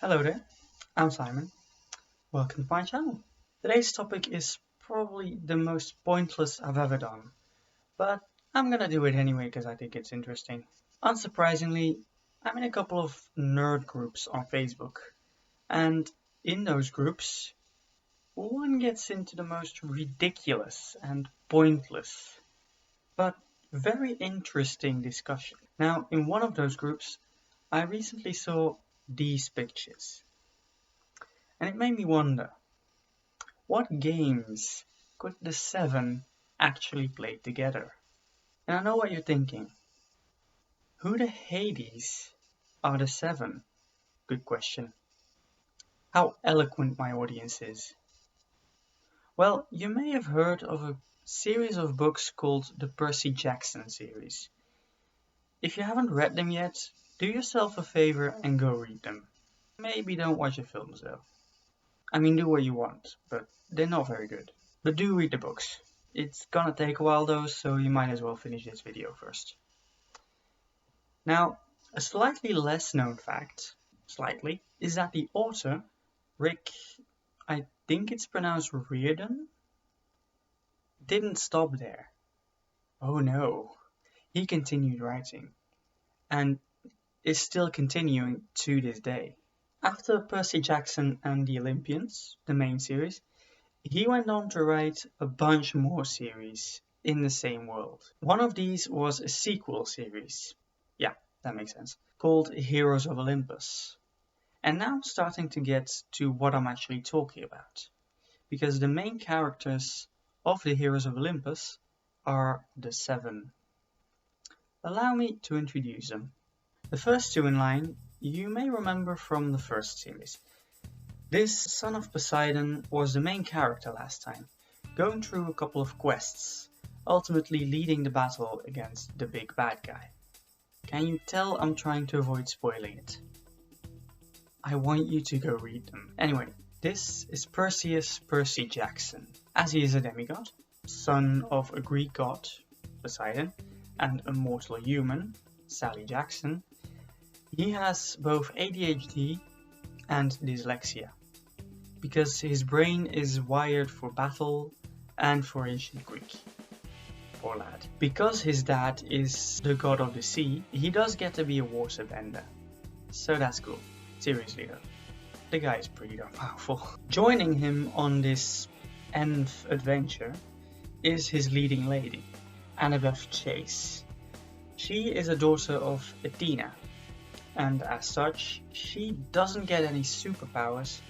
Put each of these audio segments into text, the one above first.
Hello there, I'm Simon. Welcome to my channel. Today's topic is probably the most pointless I've ever done, but I'm gonna do it anyway because I think it's interesting. Unsurprisingly, I'm in a couple of nerd groups on Facebook, and in those groups, one gets into the most ridiculous and pointless, but very interesting discussion. Now, in one of those groups, I recently saw these pictures. And it made me wonder, what games could the seven actually play together? And I know what you're thinking. Who the Hades are the seven? Good question. How eloquent my audience is. Well, you may have heard of a series of books called the Percy Jackson series. If you haven't read them yet, do yourself a favor and go read them. Maybe don't watch the films though. I mean, do what you want, but they're not very good. But do read the books. It's gonna take a while though, so you might as well finish this video first. Now, a slightly less known fact, is that the author, Rick, I think it's pronounced Riordan, didn't stop there. Oh no, he continued writing, and is still continuing to this day. After Percy Jackson and the Olympians, the main series, he went on to write a bunch more series in the same world. One of these was a sequel series, yeah, that makes sense, called Heroes of Olympus. And now I'm starting to get to what I'm actually talking about, because the main characters of the Heroes of Olympus are the seven. Allow me to introduce them. The first two in line you may remember from the first series. This son of Poseidon was the main character last time, going through a couple of quests, ultimately leading the battle against the big bad guy. Can you tell I'm trying to avoid spoiling it? I want you to go read them. Anyway, this is Percy Jackson. As he is a demigod, son of a Greek god, Poseidon, and a mortal human, Sally Jackson, he has both ADHD and dyslexia, because his brain is wired for battle and for ancient Greek. Poor lad. Because his dad is the god of the sea, he does get to be a waterbender. So that's cool. Seriously though, the guy is pretty darn powerful. Joining him on this nth adventure is his leading lady, Annabeth Chase. She is a daughter of Athena, and as such, she doesn't get any superpowers,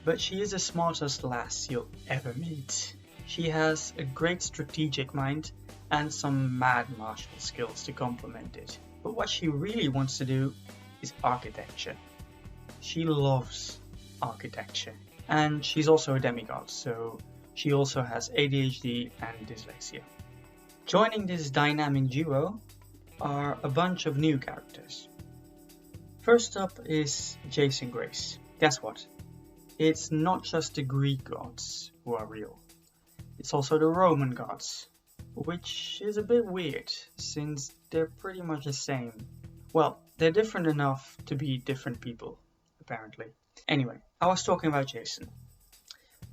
but she is the smartest lass you'll ever meet. She has a great strategic mind and some mad martial skills to complement it. But what she really wants to do is architecture. She loves architecture. And she's also a demigod, so she also has ADHD and dyslexia. Joining this dynamic duo are a bunch of new characters. First up is Jason Grace. Guess what? It's not just the Greek gods who are real. It's also the Roman gods, which is a bit weird since they're pretty much the same. Well, they're different enough to be different people, apparently. Anyway, I was talking about Jason.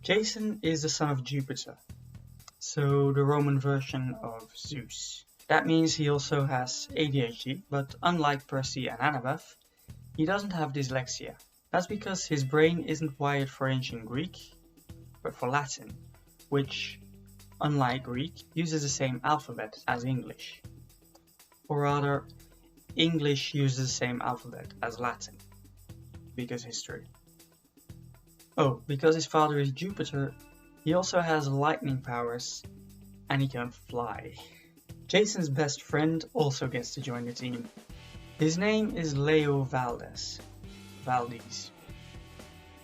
Jason is the son of Jupiter, so the Roman version of Zeus. That means he also has ADHD, but unlike Percy and Annabeth, he doesn't have dyslexia. That's because his brain isn't wired for ancient Greek, but for Latin, which, unlike Greek, uses the same alphabet as English. Or rather, English uses the same alphabet as Latin, because history. Oh, because his father is Jupiter, he also has lightning powers, and he can fly. Jason's best friend also gets to join the team. His name is Leo Valdez,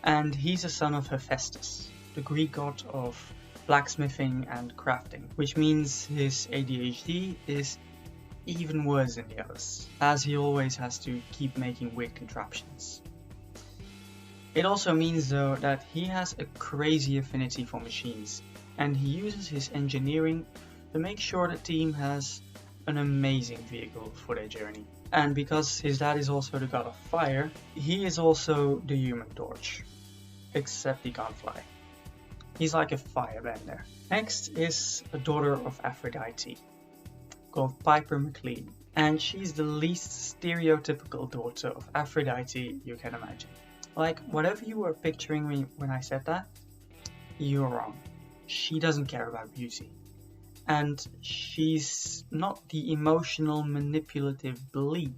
and he's a son of Hephaestus, the Greek god of blacksmithing and crafting, which means his ADHD is even worse than the others, as he always has to keep making weird contraptions. It also means though that he has a crazy affinity for machines, and he uses his engineering to make sure the team has an amazing vehicle for their journey. And because his dad is also the god of fire, he is also the human torch. Except he can't fly. He's like a firebender. Next is a daughter of Aphrodite, called Piper McLean. And she's the least stereotypical daughter of Aphrodite you can imagine. Like, whatever you were picturing me when I said that, you're wrong. She doesn't care about beauty. And she's not the emotional, manipulative bleep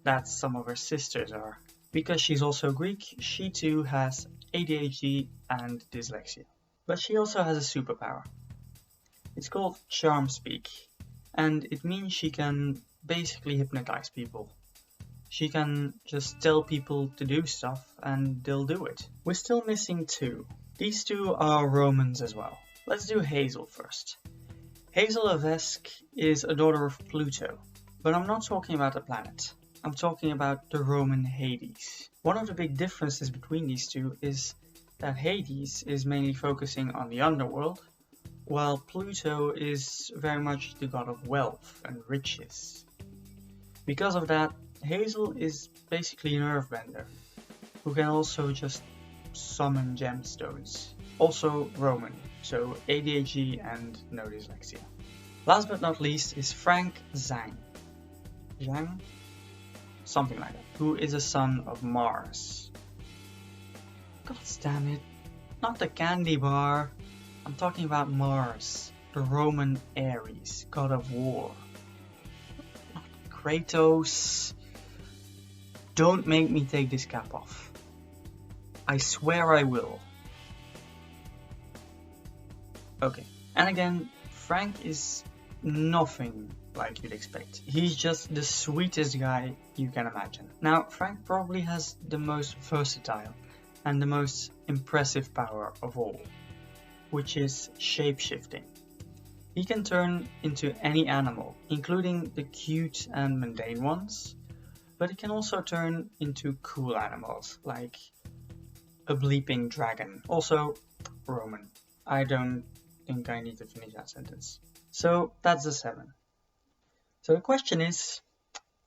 that some of her sisters are. Because she's also Greek, she too has ADHD and dyslexia. But she also has a superpower. It's called Charm Speak, and it means she can basically hypnotize people. She can just tell people to do stuff and they'll do it. We're still missing two. These two are Romans as well. Let's do Hazel first. Hazel of Esk is a daughter of Pluto, but I'm not talking about the planet. I'm talking about the Roman Hades. One of the big differences between these two is that Hades is mainly focusing on the underworld, while Pluto is very much the god of wealth and riches. Because of that, Hazel is basically an earthbender, who can also just summon gemstones. Also Roman, so ADHD and no dyslexia. Last but not least is Frank Zhang. Zhang? Something like that. Who is a son of Mars. God damn it. Not the candy bar. I'm talking about Mars, the Roman Ares, god of war. Not Kratos. Don't make me take this cap off. I swear I will. Okay, and again, Frank is nothing like you'd expect. He's just the sweetest guy you can imagine. Now, Frank probably has the most versatile and the most impressive power of all, which is shape-shifting. He can turn into any animal, including the cute and mundane ones, but he can also turn into cool animals, like a bleeping dragon. Also, Roman. I don't think I need to finish that sentence. So that's the 7. So the question is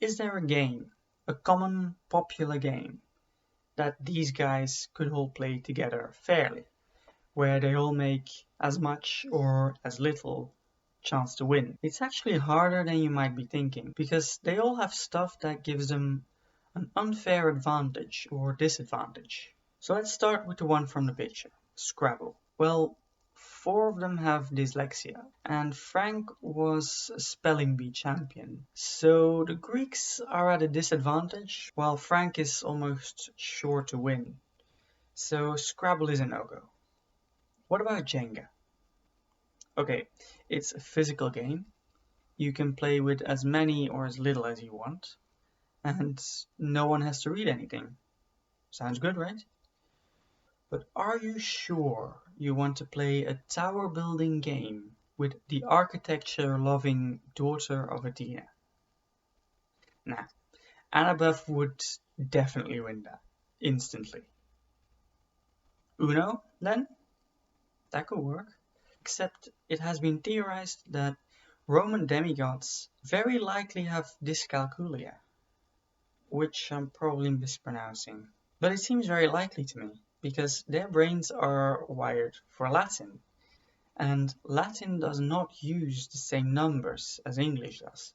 there a game, a common popular game, that these guys could all play together fairly, where they all make as much or as little chance to win? It's actually harder than you might be thinking, because they all have stuff that gives them an unfair advantage or disadvantage. So let's start with the one from the picture, Scrabble. Well, 4 of them have dyslexia, and Frank was a spelling bee champion. So the Greeks are at a disadvantage, while Frank is almost sure to win. So Scrabble is a no-go. What about Jenga? Okay, it's a physical game. You can play with as many or as little as you want, and no one has to read anything. Sounds good, right? But are you sure you want to play a tower building game with the architecture-loving daughter of Athena? Nah, Annabeth would definitely win that, instantly. Uno, then? That could work. Except it has been theorized that Roman demigods very likely have dyscalculia, which I'm probably mispronouncing. But it seems very likely to me, because their brains are wired for Latin, and Latin does not use the same numbers as English does,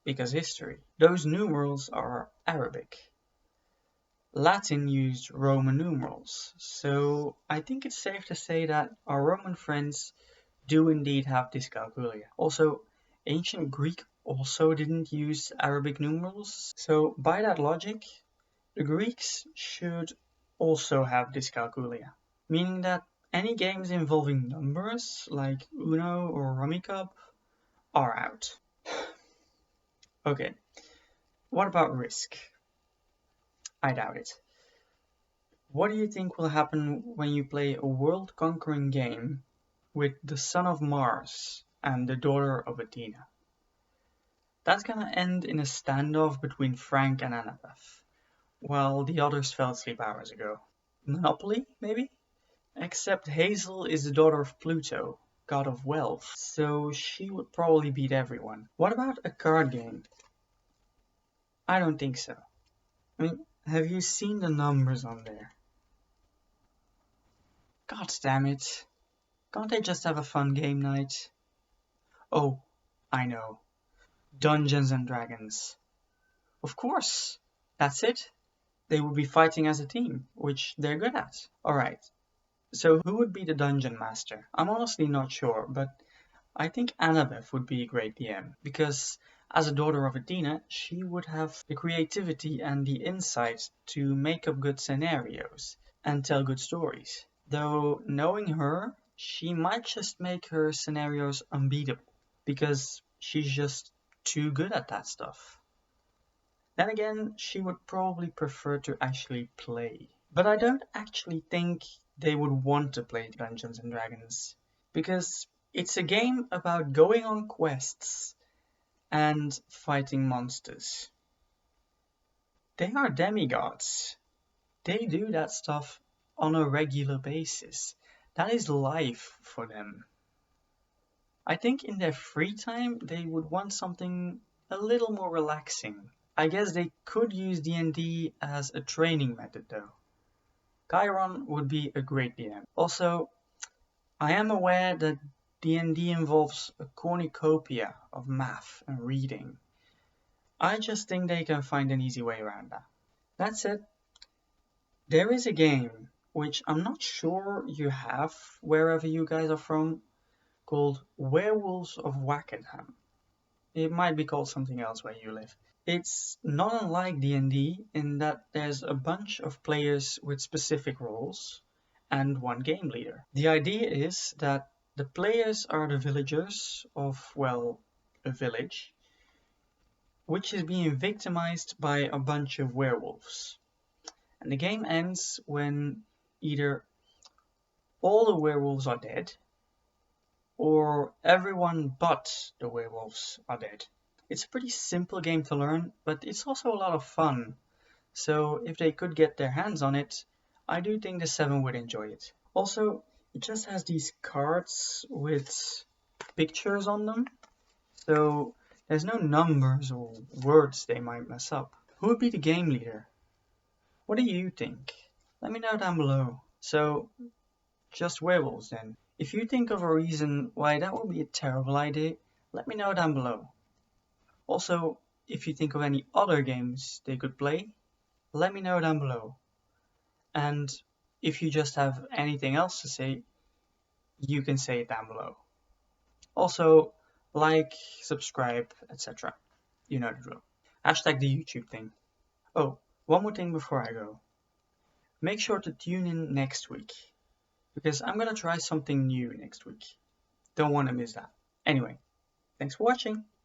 because history. Those numerals are Arabic. Latin used Roman numerals, so I think it's safe to say that our Roman friends do indeed have dyscalculia. Also, ancient Greek also didn't use Arabic numerals, so by that logic, the Greeks should also have dyscalculia, meaning that any games involving numbers, like Uno or Rummy Cup, are out. Okay, what about Risk? I doubt it. What do you think will happen when you play a world-conquering game with the son of Mars and the daughter of Athena? That's gonna end in a standoff between Frank and Annabeth, while the others fell asleep hours ago. Monopoly, maybe? Except Hazel is the daughter of Pluto, god of wealth, so she would probably beat everyone. What about a card game? I don't think so. I mean, have you seen the numbers on there? God damn it. Can't they just have a fun game night? Oh, I know. Dungeons and Dragons. Of course. That's it. They would be fighting as a team, which they're good at. Alright, so who would be the dungeon master? I'm honestly not sure, but I think Annabeth would be a great DM, because as a daughter of Athena, she would have the creativity and the insight to make up good scenarios and tell good stories. Though, knowing her, she might just make her scenarios unbeatable, because she's just too good at that stuff. Then again, she would probably prefer to actually play. But I don't actually think they would want to play Dungeons and Dragons, because it's a game about going on quests and fighting monsters. They are demigods. They do that stuff on a regular basis. That is life for them. I think in their free time they would want something a little more relaxing. I guess they could use D&D as a training method though. Chiron would be a great DM. Also, I am aware that D&D involves a cornucopia of math and reading. I just think they can find an easy way around that. That said, there is a game which I'm not sure you have wherever you guys are from, called Werewolves of Wackenham. It might be called something else where you live. It's not unlike D&D in that there's a bunch of players with specific roles and one game leader. The idea is that the players are the villagers of, well, a village, which is being victimized by a bunch of werewolves. And the game ends when either all the werewolves are dead, or everyone but the werewolves are dead. It's a pretty simple game to learn, but it's also a lot of fun. So if they could get their hands on it, I do think the 7 would enjoy it. Also, it just has these cards with pictures on them, so there's no numbers or words they might mess up. Who would be the game leader? What do you think? Let me know down below. So, just werewolves then. If you think of a reason why that would be a terrible idea, let me know down below. Also, if you think of any other games they could play, let me know down below. And if you just have anything else to say, you can say it down below. Also, like, subscribe, etc. You know the drill. Hashtag the YouTube thing. Oh, one more thing before I go. Make sure to tune in next week, because I'm gonna try something new next week. Don't want to miss that. Anyway, thanks for watching.